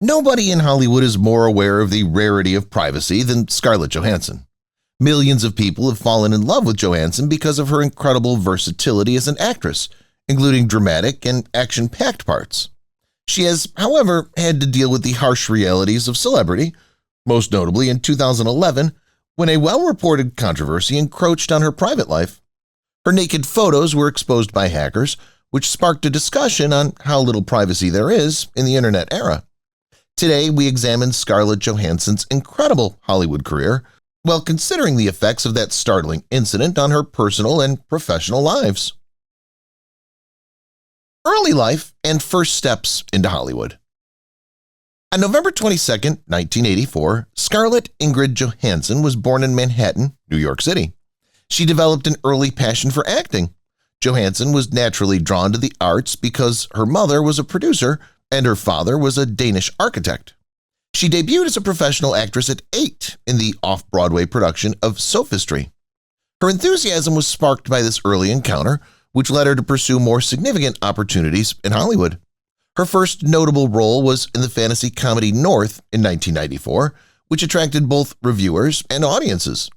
Nobody in Hollywood is more aware of the rarity of privacy than Scarlett Johansson. Millions of people have fallen in love with Johansson because of her incredible versatility as an actress, including dramatic and action-packed parts. She has, however, had to deal with the harsh realities of celebrity, most notably in 2011 when a well-reported controversy encroached on her private life. Her naked photos were exposed by hackers, which sparked a discussion on how little privacy there is in the internet era. Today, we examine Scarlett Johansson's incredible Hollywood career while considering the effects of that startling incident on her personal and professional lives. Early life and first steps into Hollywood. On November 22, 1984, Scarlett Ingrid Johansson was born in Manhattan, New York City. She developed an early passion for acting. Johansson was naturally drawn to the arts because her mother was a producer and her father was a Danish architect. She debuted as a professional actress at 8 in the off-Broadway production of Sophistry. Her enthusiasm was sparked by this early encounter, which led her to pursue more significant opportunities in Hollywood. Her first notable role was in the fantasy comedy North in 1994, which attracted both reviewers and audiences.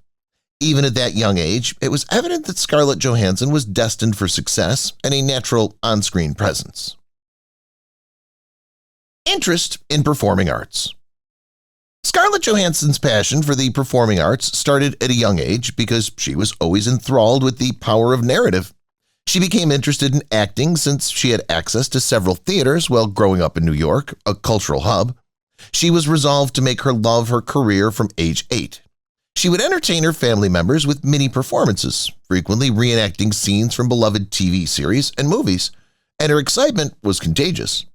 Even at that young age, it was evident that Scarlett Johansson was destined for success and a natural on-screen presence. Interest in performing arts. Scarlett Johansson's passion for the performing arts started at a young age because she was always enthralled with the power of narrative. She became interested in acting since she had access to several theaters while growing up in New York, a cultural hub. She was resolved to make her love her career from age 8. She would entertain her family members with mini performances, frequently reenacting scenes from beloved TV series and movies, and her excitement was contagious.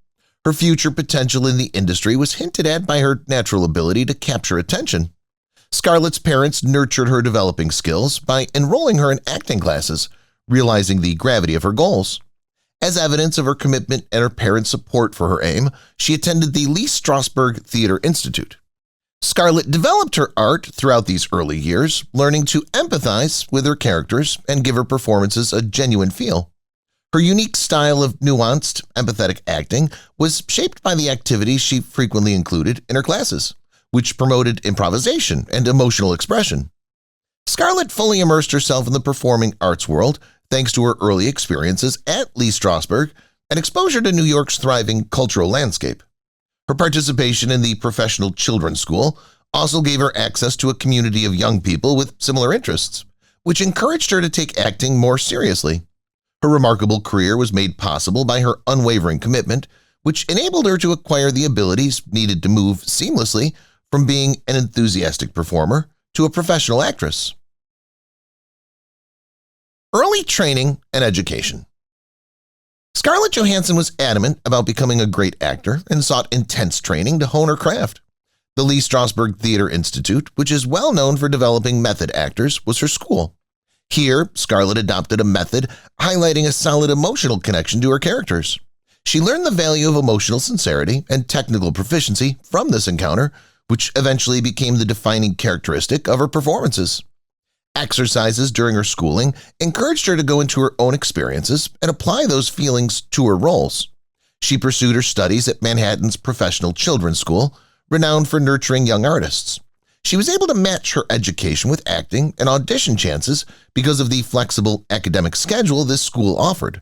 Her future potential in the industry was hinted at by her natural ability to capture attention. Scarlett's parents nurtured her developing skills by enrolling her in acting classes, realizing the gravity of her goals. As evidence of her commitment and her parents' support for her aim, she attended the Lee Strasberg Theater Institute. Scarlett developed her art throughout these early years, learning to empathize with her characters and give her performances a genuine feel. Her unique style of nuanced, empathetic acting was shaped by the activities she frequently included in her classes, which promoted improvisation and emotional expression. Scarlett fully immersed herself in the performing arts world thanks to her early experiences at Lee Strasberg and exposure to New York's thriving cultural landscape. Her participation in the Professional Children's School also gave her access to a community of young people with similar interests, which encouraged her to take acting more seriously. Her remarkable career was made possible by her unwavering commitment, which enabled her to acquire the abilities needed to move seamlessly from being an enthusiastic performer to a professional actress. Early training and education. Scarlett Johansson was adamant about becoming a great actor and sought intense training to hone her craft. The Lee Strasberg Theater Institute, which is well known for developing method actors, was her school. Here, Scarlett adopted a method highlighting a solid emotional connection to her characters. She learned the value of emotional sincerity and technical proficiency from this encounter, which eventually became the defining characteristic of her performances. Exercises during her schooling encouraged her to go into her own experiences and apply those feelings to her roles. She pursued her studies at Manhattan's Professional Children's School, renowned for nurturing young artists. She was able to match her education with acting and audition chances because of the flexible academic schedule this school offered.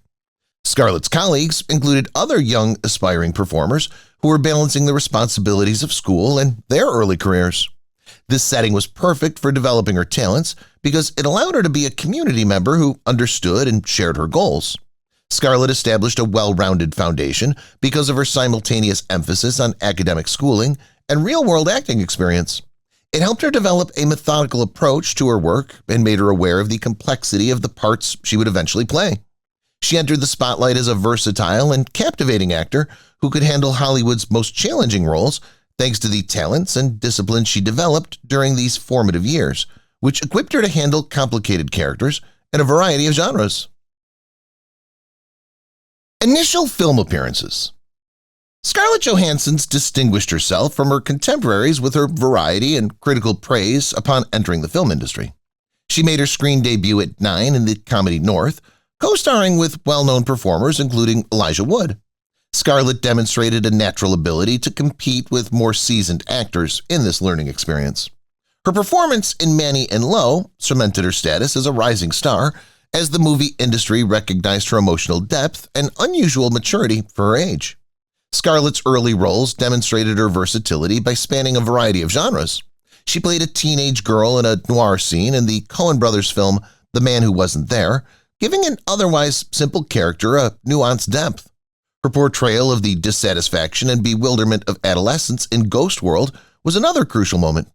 Scarlett's colleagues included other young aspiring performers who were balancing the responsibilities of school and their early careers. This setting was perfect for developing her talents because it allowed her to be a community member who understood and shared her goals. Scarlett established a well-rounded foundation because of her simultaneous emphasis on academic schooling and real-world acting experience. It helped her develop a methodical approach to her work and made her aware of the complexity of the parts she would eventually play. She entered the spotlight as a versatile and captivating actor who could handle Hollywood's most challenging roles thanks to the talents and discipline she developed during these formative years, which equipped her to handle complicated characters in a variety of genres. Initial film appearances. Scarlett Johansson distinguished herself from her contemporaries with her variety and critical praise upon entering the film industry. She made her screen debut at 9 in the comedy North, co-starring with well-known performers including Elijah Wood. Scarlett demonstrated a natural ability to compete with more seasoned actors in this learning experience. Her performance in Manny and Lowe cemented her status as a rising star as the movie industry recognized her emotional depth and unusual maturity for her age. Scarlett's early roles demonstrated her versatility by spanning a variety of genres. She played a teenage girl in a noir scene in the Coen brothers film The Man Who Wasn't There, giving an otherwise simple character a nuanced depth. Her portrayal of the dissatisfaction and bewilderment of adolescence in Ghost World was another crucial moment.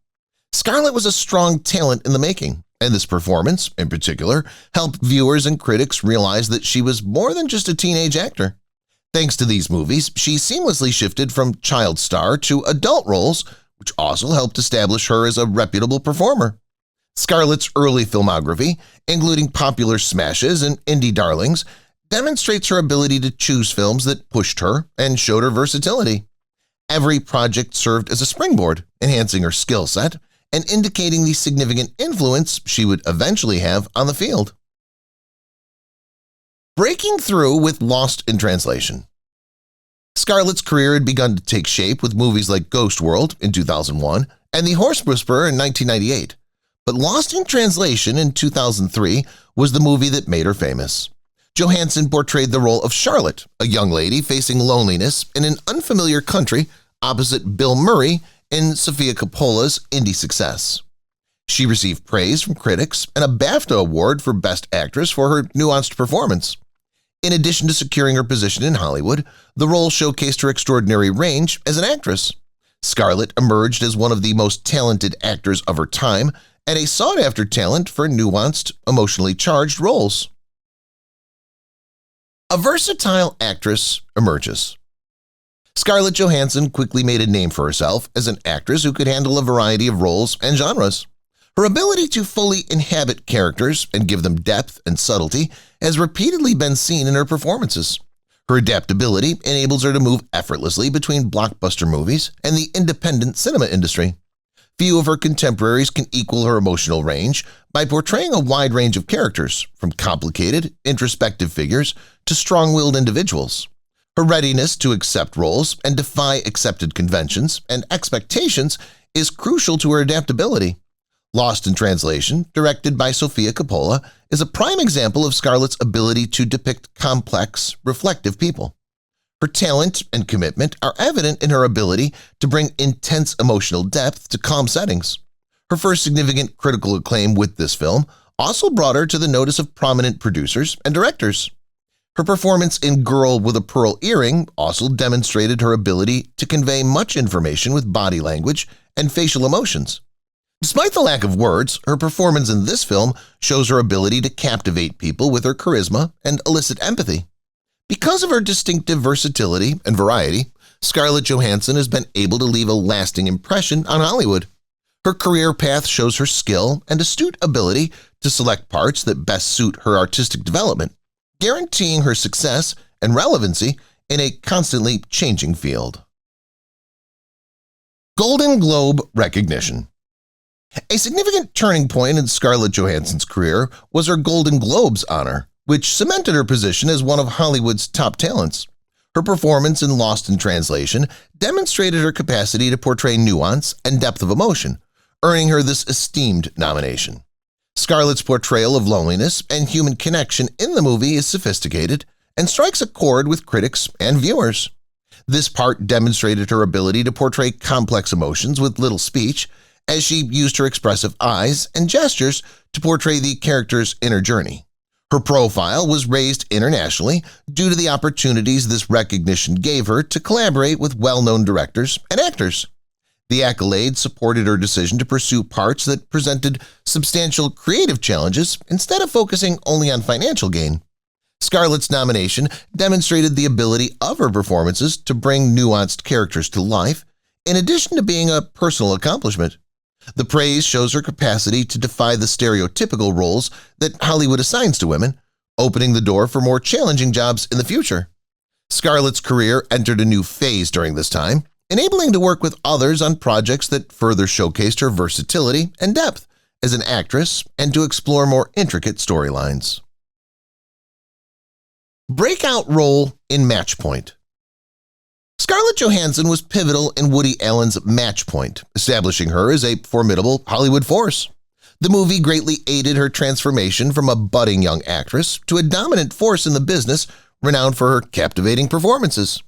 Scarlett was a strong talent in the making, and this performance, in particular, helped viewers and critics realize that she was more than just a teenage actor. Thanks to these movies, she seamlessly shifted from child star to adult roles, which also helped establish her as a reputable performer. Scarlett's early filmography, including popular smashes and indie darlings, demonstrates her ability to choose films that pushed her and showed her versatility. Every project served as a springboard, enhancing her skill set and indicating the significant influence she would eventually have on the field. Breaking through with Lost in Translation. Scarlett's career had begun to take shape with movies like Ghost World in 2001 and The Horse Whisperer in 1998, but Lost in Translation in 2003 was the movie that made her famous. Johansson portrayed the role of Charlotte, a young lady facing loneliness in an unfamiliar country opposite Bill Murray in Sofia Coppola's indie success. She received praise from critics and a BAFTA award for Best Actress for her nuanced performance. In addition to securing her position in Hollywood, the role showcased her extraordinary range as an actress. Scarlett emerged as one of the most talented actors of her time and a sought-after talent for nuanced, emotionally charged roles. A versatile actress emerges. Scarlett Johansson quickly made a name for herself as an actress who could handle a variety of roles and genres. Her ability to fully inhabit characters and give them depth and subtlety has repeatedly been seen in her performances. Her adaptability enables her to move effortlessly between blockbuster movies and the independent cinema industry. Few of her contemporaries can equal her emotional range by portraying a wide range of characters, from complicated, introspective figures to strong-willed individuals. Her readiness to accept roles and defy accepted conventions and expectations is crucial to her adaptability. Lost in Translation, directed by Sofia Coppola, is a prime example of Scarlett's ability to depict complex, reflective people. Her talent and commitment are evident in her ability to bring intense emotional depth to calm settings. Her first significant critical acclaim with this film also brought her to the notice of prominent producers and directors. Her performance in Girl with a Pearl Earring also demonstrated her ability to convey much information with body language and facial emotions. Despite the lack of words, her performance in this film shows her ability to captivate people with her charisma and elicit empathy. Because of her distinctive versatility and variety, Scarlett Johansson has been able to leave a lasting impression on Hollywood. Her career path shows her skill and astute ability to select parts that best suit her artistic development, guaranteeing her success and relevancy in a constantly changing field. Golden Globe recognition. A significant turning point in Scarlett Johansson's career was her Golden Globes honor, which cemented her position as one of Hollywood's top talents. Her performance in Lost in Translation demonstrated her capacity to portray nuance and depth of emotion, earning her this esteemed nomination. Scarlett's portrayal of loneliness and human connection in the movie is sophisticated and strikes a chord with critics and viewers. This part demonstrated her ability to portray complex emotions with little speech, as she used her expressive eyes and gestures to portray the character's inner journey. Her profile was raised internationally due to the opportunities this recognition gave her to collaborate with well-known directors and actors. The accolade supported her decision to pursue parts that presented substantial creative challenges instead of focusing only on financial gain. Scarlett's nomination demonstrated the ability of her performances to bring nuanced characters to life, in addition to being a personal accomplishment. The praise shows her capacity to defy the stereotypical roles that Hollywood assigns to women, opening the door for more challenging jobs in the future. Scarlett's career entered a new phase during this time, enabling her to work with others on projects that further showcased her versatility and depth as an actress and to explore more intricate storylines. Breakout Role in Match Point. Scarlett Johansson was pivotal in Woody Allen's Match Point, establishing her as a formidable Hollywood force. The movie greatly aided her transformation from a budding young actress to a dominant force in the business renowned for her captivating performances.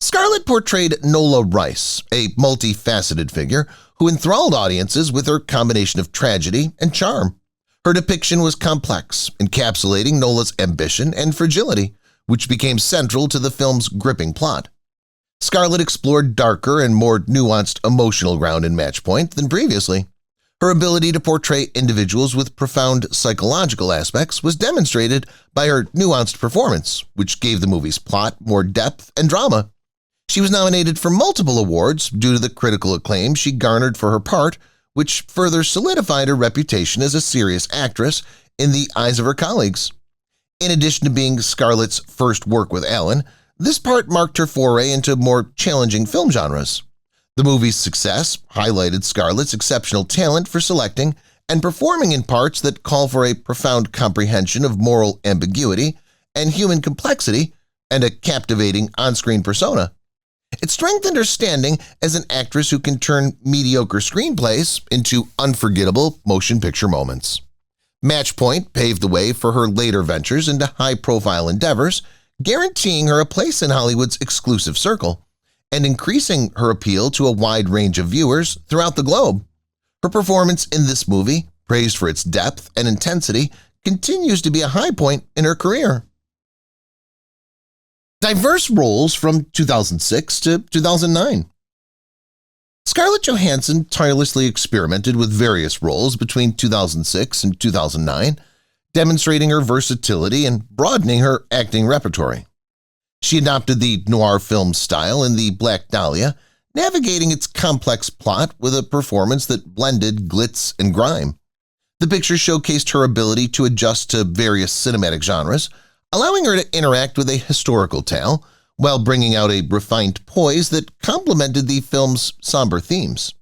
Scarlett portrayed Nola Rice, a multifaceted figure who enthralled audiences with her combination of tragedy and charm. Her depiction was complex, encapsulating Nola's ambition and fragility, which became central to the film's gripping plot. Scarlett explored darker and more nuanced emotional ground in Match Point than previously. Her ability to portray individuals with profound psychological aspects was demonstrated by her nuanced performance, which gave the movie's plot more depth and drama. She was nominated for multiple awards due to the critical acclaim she garnered for her part, which further solidified her reputation as a serious actress in the eyes of her colleagues. In addition to being Scarlett's first work with Allen, this part marked her foray into more challenging film genres. The movie's success highlighted Scarlett's exceptional talent for selecting and performing in parts that call for a profound comprehension of moral ambiguity and human complexity and a captivating on-screen persona. It strengthened her standing as an actress who can turn mediocre screenplays into unforgettable motion picture moments. Match Point paved the way for her later ventures into high-profile endeavors, guaranteeing her a place in Hollywood's exclusive circle and increasing her appeal to a wide range of viewers throughout the globe. Her performance in this movie, praised for its depth and intensity, continues to be a high point in her career. Diverse roles from 2006 to 2009. Scarlett Johansson tirelessly experimented with various roles between 2006 and 2009, demonstrating her versatility and broadening her acting repertoire. She adopted the noir film style in The Black Dahlia, navigating its complex plot with a performance that blended glitz and grime. The picture showcased her ability to adjust to various cinematic genres, allowing her to interact with a historical tale while bringing out a refined poise that complemented the film's somber themes.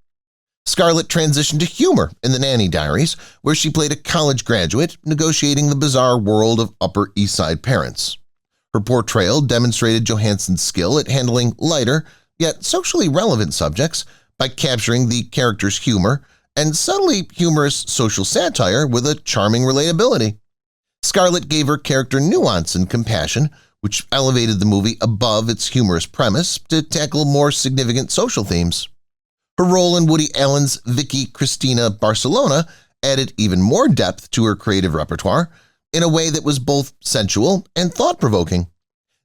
Scarlett transitioned to humor in The Nanny Diaries, where she played a college graduate negotiating the bizarre world of Upper East Side parents. Her portrayal demonstrated Johansson's skill at handling lighter, yet socially relevant subjects by capturing the character's humor and subtly humorous social satire with a charming relatability. Scarlett gave her character nuance and compassion, which elevated the movie above its humorous premise to tackle more significant social themes. Her role in Woody Allen's Vicky Cristina Barcelona added even more depth to her creative repertoire in a way that was both sensual and thought-provoking.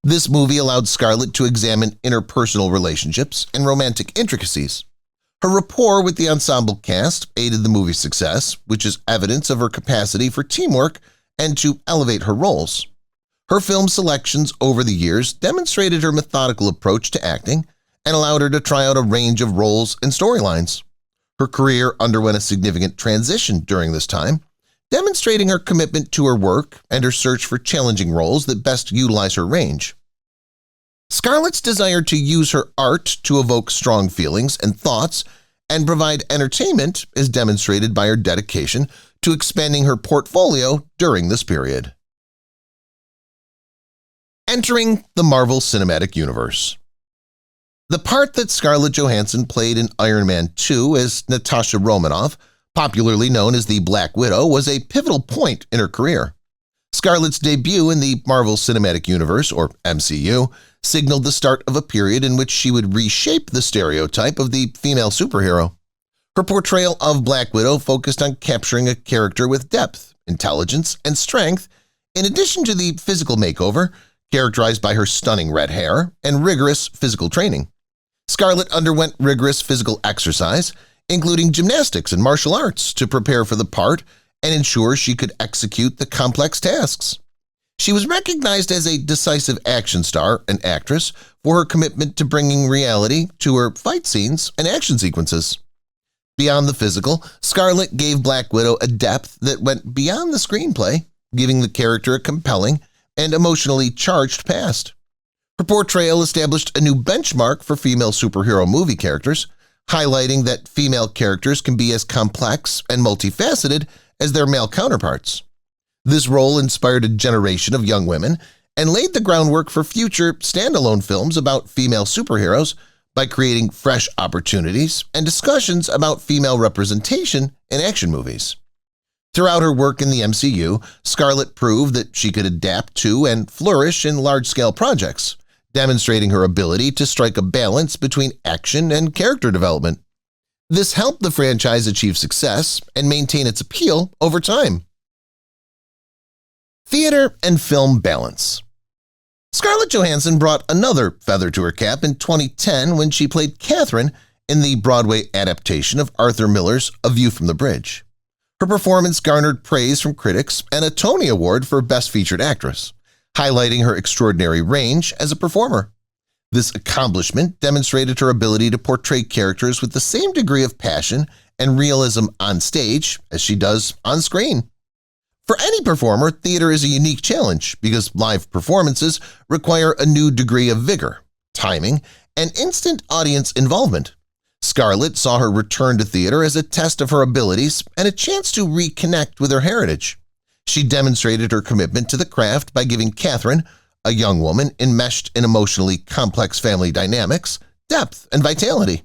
This movie allowed Scarlett to examine interpersonal relationships and romantic intricacies. Her rapport with the ensemble cast aided the movie's success, which is evidence of her capacity for teamwork and to elevate her roles. Her film selections over the years demonstrated her methodical approach to acting and allowed her to try out a range of roles and storylines. Her career underwent a significant transition during this time, demonstrating her commitment to her work and her search for challenging roles that best utilize her range. Scarlett's desire to use her art to evoke strong feelings and thoughts and provide entertainment is demonstrated by her dedication to expanding her portfolio during this period. Entering the Marvel Cinematic Universe. The part that Scarlett Johansson played in Iron Man 2 as Natasha Romanoff, popularly known as the Black Widow, was a pivotal point in her career. Scarlett's debut in the Marvel Cinematic Universe, or MCU, signaled the start of a period in which she would reshape the stereotype of the female superhero. Her portrayal of Black Widow focused on capturing a character with depth, intelligence, and strength, in addition to the physical makeover, characterized by her stunning red hair and rigorous physical training. Scarlett underwent rigorous physical exercise, including gymnastics and martial arts, to prepare for the part and ensure she could execute the complex tasks. She was recognized as a decisive action star and actress for her commitment to bringing reality to her fight scenes and action sequences. Beyond the physical, Scarlett gave Black Widow a depth that went beyond the screenplay, giving the character a compelling and emotionally charged past. Her portrayal established a new benchmark for female superhero movie characters, highlighting that female characters can be as complex and multifaceted as their male counterparts. This role inspired a generation of young women and laid the groundwork for future standalone films about female superheroes by creating fresh opportunities and discussions about female representation in action movies. Throughout her work in the MCU, Scarlett proved that she could adapt to and flourish in large-scale projects, demonstrating her ability to strike a balance between action and character development. This helped the franchise achieve success and maintain its appeal over time. Theater and film balance. Scarlett Johansson brought another feather to her cap in 2010 when she played Catherine in the Broadway adaptation of Arthur Miller's A View from the Bridge. Her performance garnered praise from critics and a Tony Award for Best Featured Actress, highlighting her extraordinary range as a performer. This accomplishment demonstrated her ability to portray characters with the same degree of passion and realism on stage as she does on screen. For any performer, theater is a unique challenge because live performances require a new degree of vigor, timing, and instant audience involvement. Scarlett saw her return to theater as a test of her abilities and a chance to reconnect with her heritage. She demonstrated her commitment to the craft by giving Catherine, a young woman enmeshed in emotionally complex family dynamics, depth and vitality.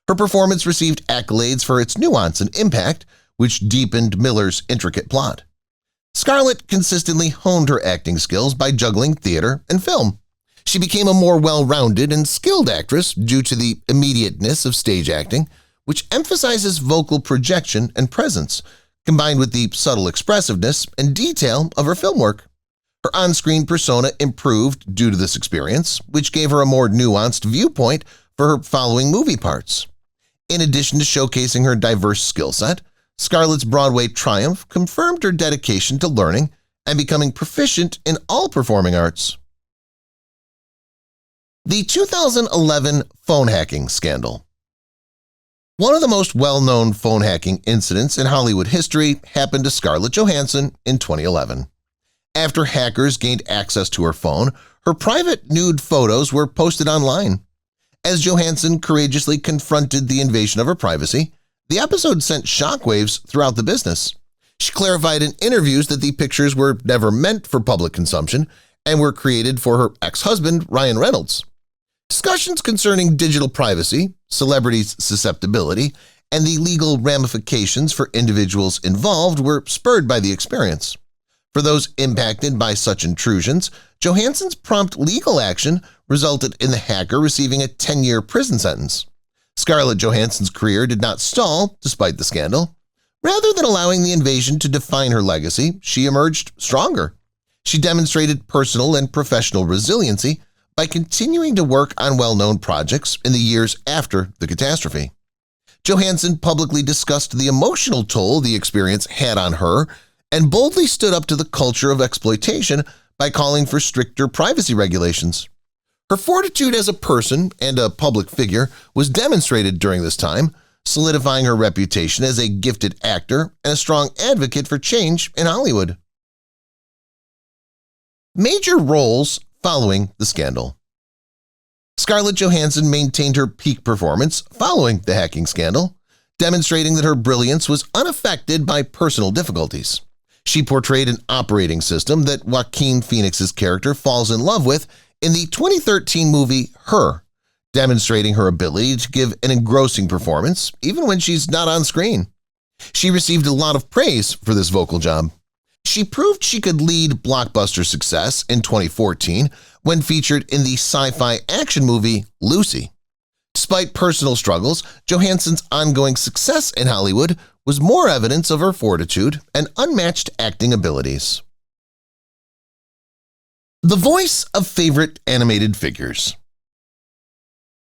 Her performance received accolades for its nuance and impact, which deepened Miller's intricate plot. Scarlett consistently honed her acting skills by juggling theater and film. She became a more well-rounded and skilled actress due to the immediateness of stage acting, which emphasizes vocal projection and presence, combined with the subtle expressiveness and detail of her film work. Her on-screen persona improved due to this experience, which gave her a more nuanced viewpoint for her following movie parts. In addition to showcasing her diverse skill set, Scarlett's Broadway triumph confirmed her dedication to learning and becoming proficient in all performing arts. The 2011 phone hacking scandal. One of the most well-known phone hacking incidents in Hollywood history happened to Scarlett Johansson in 2011. After hackers gained access to her phone, her private nude photos were posted online. As Johansson courageously confronted the invasion of her privacy, the episode sent shockwaves throughout the business. She clarified in interviews that the pictures were never meant for public consumption and were created for her ex-husband, Ryan Reynolds. Discussions concerning digital privacy, celebrities' susceptibility, and the legal ramifications for individuals involved were spurred by the experience. For those impacted by such intrusions, Johansson's prompt legal action resulted in the hacker receiving a 10-year prison sentence. Scarlett Johansson's career did not stall despite the scandal. Rather than allowing the invasion to define her legacy, she emerged stronger. She demonstrated personal and professional resiliency by continuing to work on well-known projects in the years after the catastrophe. Johansson publicly discussed the emotional toll the experience had on her and boldly stood up to the culture of exploitation by calling for stricter privacy regulations. Her fortitude as a person and a public figure was demonstrated during this time, solidifying her reputation as a gifted actor and a strong advocate for change in Hollywood. Major roles following the scandal. Scarlett Johansson maintained her peak performance following the hacking scandal, demonstrating that her brilliance was unaffected by personal difficulties. She portrayed an operating system that Joaquin Phoenix's character falls in love with in the 2013 movie Her, demonstrating her ability to give an engrossing performance even when she's not on screen. She received a lot of praise for this vocal job. She proved she could lead blockbuster success in 2014 when featured in the sci-fi action movie Lucy. Despite personal struggles, Johansson's ongoing success in Hollywood was more evidence of her fortitude and unmatched acting abilities. The voice of favorite animated figures.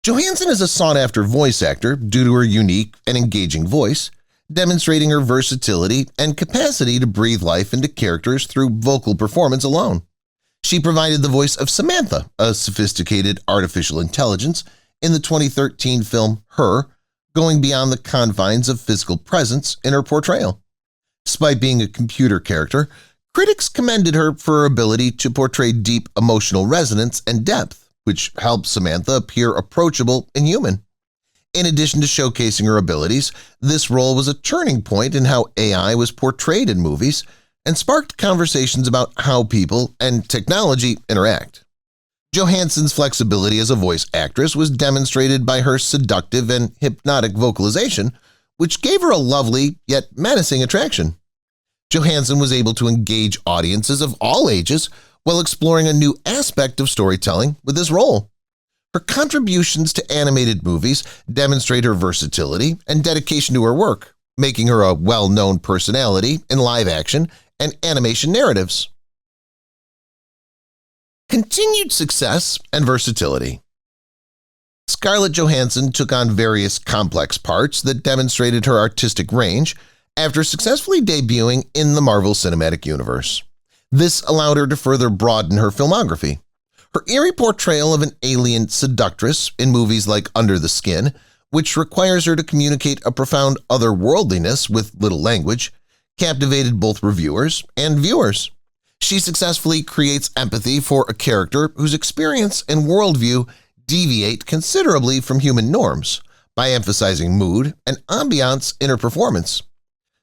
Johansson is a sought-after voice actor due to her unique and engaging voice, demonstrating her versatility and capacity to breathe life into characters through vocal performance alone. She provided the voice of Samantha, a sophisticated artificial intelligence, in the 2013 film Her, going beyond the confines of physical presence in her portrayal. Despite being a computer character, critics commended her for her ability to portray deep emotional resonance and depth, which helped Samantha appear approachable and human. In addition to showcasing her abilities, this role was a turning point in how AI was portrayed in movies, and sparked conversations about how people and technology interact. Johansson's flexibility as a voice actress was demonstrated by her seductive and hypnotic vocalization, which gave her a lovely yet menacing attraction. Johansson was able to engage audiences of all ages while exploring a new aspect of storytelling with this role. Her contributions to animated movies demonstrate her versatility and dedication to her work, making her a well-known personality in live-action and animation narratives. Continued success and versatility. Scarlett Johansson took on various complex parts that demonstrated her artistic range after successfully debuting in the Marvel Cinematic Universe. This allowed her to further broaden her filmography. Her eerie portrayal of an alien seductress in movies like Under the Skin, which requires her to communicate a profound otherworldliness with little language, captivated both reviewers and viewers. She successfully creates empathy for a character whose experience and worldview deviate considerably from human norms by emphasizing mood and ambiance in her performance.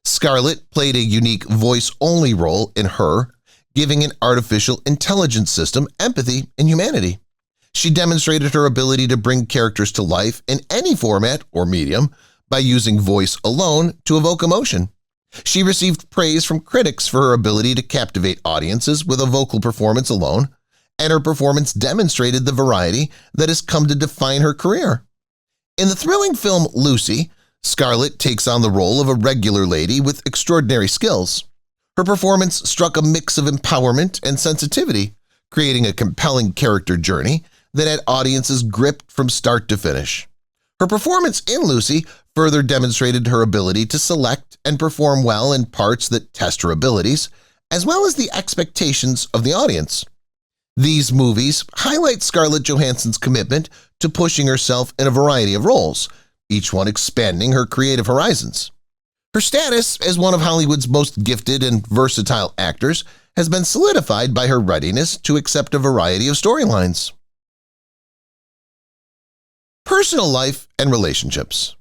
Scarlett played a unique voice-only role in Her, giving an artificial intelligence system empathy and humanity. She demonstrated her ability to bring characters to life in any format or medium by using voice alone to evoke emotion. She received praise from critics for her ability to captivate audiences with a vocal performance alone, and her performance demonstrated the variety that has come to define her career. In the thrilling film Lucy, Scarlett takes on the role of a regular lady with extraordinary skills. Her performance struck a mix of empowerment and sensitivity, creating a compelling character journey that had audiences gripped from start to finish. Her performance in Lucy further demonstrated her ability to select and perform well in parts that test her abilities, as well as the expectations of the audience. These movies highlight Scarlett Johansson's commitment to pushing herself in a variety of roles, each one expanding her creative horizons. Her status as one of Hollywood's most gifted and versatile actors has been solidified by her readiness to accept a variety of storylines. Personal life and relationships.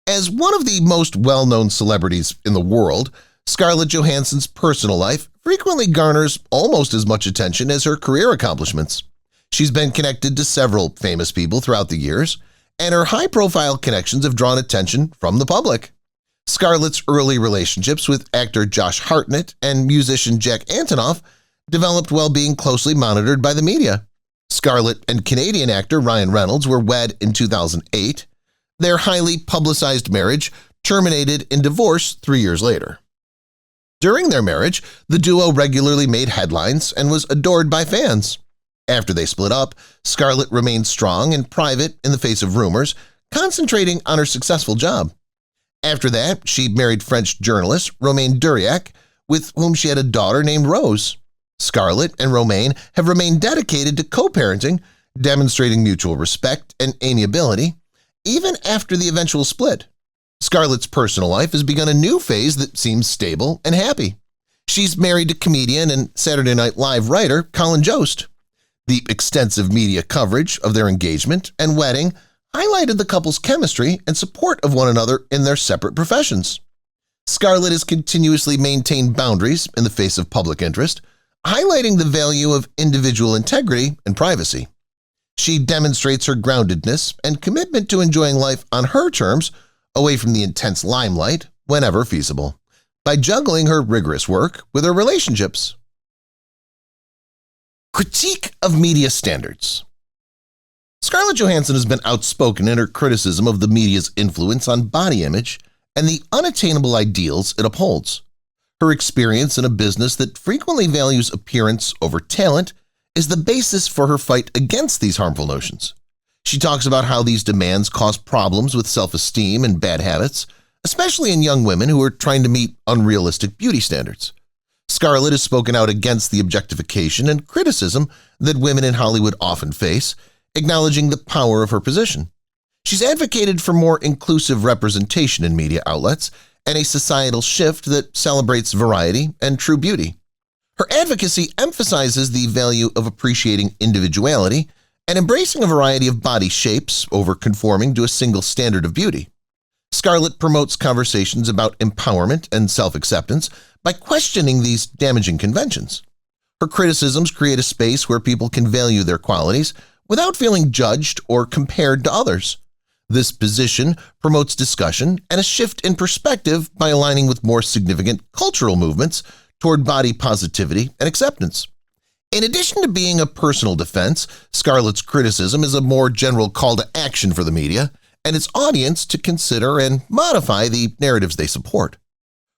As one of the most well-known celebrities in the world, Scarlett Johansson's personal life frequently garners almost as much attention as her career accomplishments. She's been connected to several famous people throughout the years, and her high-profile connections have drawn attention from the public. Scarlett's early relationships with actor Josh Hartnett and musician Jack Antonoff developed while being closely monitored by the media. Scarlett and Canadian actor Ryan Reynolds were wed in 2008. Their highly publicized marriage terminated in divorce 3 years later. During their marriage, the duo regularly made headlines and was adored by fans. After they split up, Scarlett remained strong and private in the face of rumors, concentrating on her successful job. After that, she married French journalist Romain Duriac, with whom she had a daughter named Rose. Scarlett and Romain have remained dedicated to co-parenting, demonstrating mutual respect and amiability, even after the eventual split. Scarlett's personal life has begun a new phase that seems stable and happy. She's married to comedian and Saturday Night Live writer Colin Jost. The extensive media coverage of their engagement and wedding highlighted the couple's chemistry and support of one another in their separate professions. Scarlett has continuously maintained boundaries in the face of public interest, highlighting the value of individual integrity and privacy. She demonstrates her groundedness and commitment to enjoying life on her terms, away from the intense limelight whenever feasible, by juggling her rigorous work with her relationships. Critique of media standards. Scarlett Johansson has been outspoken in her criticism of the media's influence on body image and the unattainable ideals it upholds. Her experience in a business that frequently values appearance over talent is the basis for her fight against these harmful notions. She talks about how these demands cause problems with self-esteem and bad habits, especially in young women who are trying to meet unrealistic beauty standards. Scarlett has spoken out against the objectification and criticism that women in Hollywood often face, acknowledging the power of her position. She's advocated for more inclusive representation in media outlets and a societal shift that celebrates variety and true beauty. Her advocacy emphasizes the value of appreciating individuality and embracing a variety of body shapes over conforming to a single standard of beauty. Scarlett promotes conversations about empowerment and self-acceptance by questioning these damaging conventions. Her criticisms create a space where people can value their qualities without feeling judged or compared to others. This position promotes discussion and a shift in perspective by aligning with more significant cultural movements toward body positivity and acceptance. In addition to being a personal defense, Scarlett's criticism is a more general call to action for the media and its audience to consider and modify the narratives they support.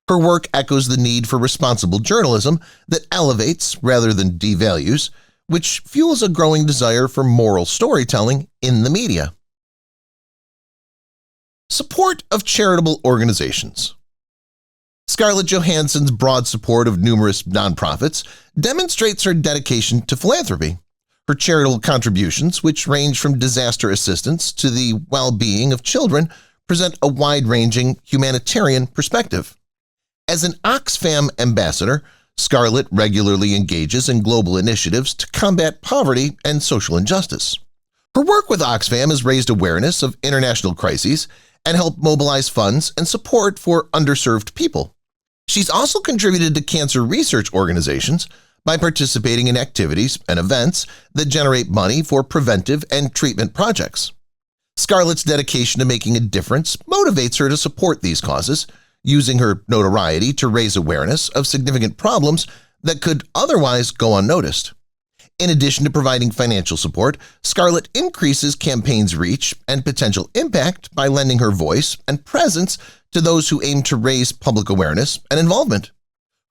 Her work echoes the need for responsible journalism that elevates rather than devalues, which fuels a growing desire for moral storytelling in the media. Support of charitable organizations. Scarlett Johansson's broad support of numerous nonprofits demonstrates her dedication to philanthropy. Her charitable contributions, which range from disaster assistance to the well-being of children, present a wide-ranging humanitarian perspective. As an Oxfam ambassador, Scarlett regularly engages in global initiatives to combat poverty and social injustice. Her work with Oxfam has raised awareness of international crises and helped mobilize funds and support for underserved people. She's also contributed to cancer research organizations by participating in activities and events that generate money for preventive and treatment projects. Scarlett's dedication to making a difference motivates her to support these causes, using her notoriety to raise awareness of significant problems that could otherwise go unnoticed. In addition to providing financial support, Scarlett increases campaigns' reach and potential impact by lending her voice and presence to those who aim to raise public awareness and involvement.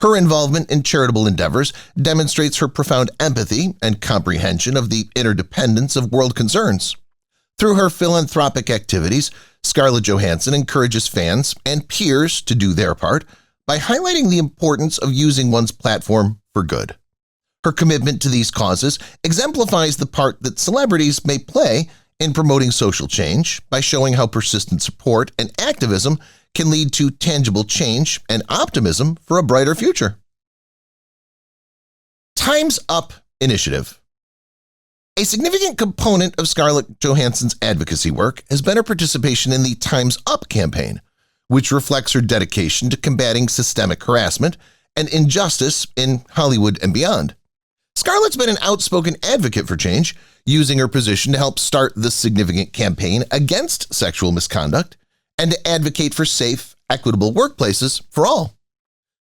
Her involvement in charitable endeavors demonstrates her profound empathy and comprehension of the interdependence of world concerns. Through her philanthropic activities, Scarlett Johansson encourages fans and peers to do their part by highlighting the importance of using one's platform for good. Her commitment to these causes exemplifies the part that celebrities may play in promoting social change by showing how persistent support and activism can lead to tangible change and optimism for a brighter future. Time's Up Initiative. A significant component of Scarlett Johansson's advocacy work has been her participation in the Time's Up campaign, which reflects her dedication to combating systemic harassment and injustice in Hollywood and beyond. Scarlett's been an outspoken advocate for change, using her position to help start this significant campaign against sexual misconduct and to advocate for safe, equitable workplaces for all.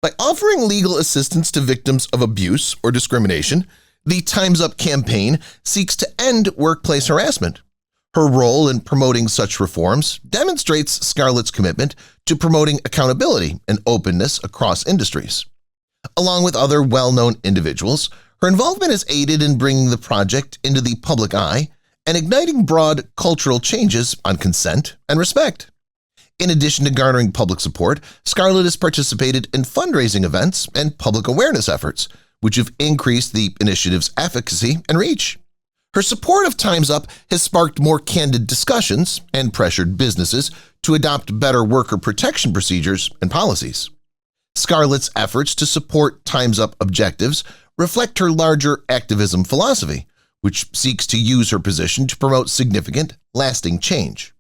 By offering legal assistance to victims of abuse or discrimination, the Time's Up campaign seeks to end workplace harassment. Her role in promoting such reforms demonstrates Scarlett's commitment to promoting accountability and openness across industries. Along with other well-known individuals, her involvement has aided in bringing the project into the public eye and igniting broad cultural changes on consent and respect. In addition to garnering public support, Scarlett has participated in fundraising events and public awareness efforts, which have increased the initiative's efficacy and reach. Her support of Time's Up has sparked more candid discussions and pressured businesses to adopt better worker protection procedures and policies. Scarlett's efforts to support Time's Up objectives reflect her larger activism philosophy, which seeks to use her position to promote significant, lasting change.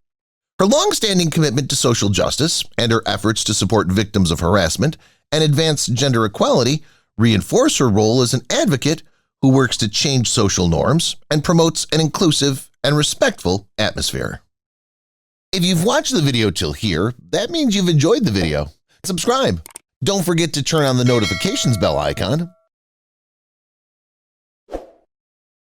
Her long-standing commitment to social justice and her efforts to support victims of harassment and advance gender equality reinforce her role as an advocate who works to change social norms and promotes an inclusive and respectful atmosphere. If you've watched the video till here, that means you've enjoyed the video. Subscribe. Don't forget to turn on the notifications bell icon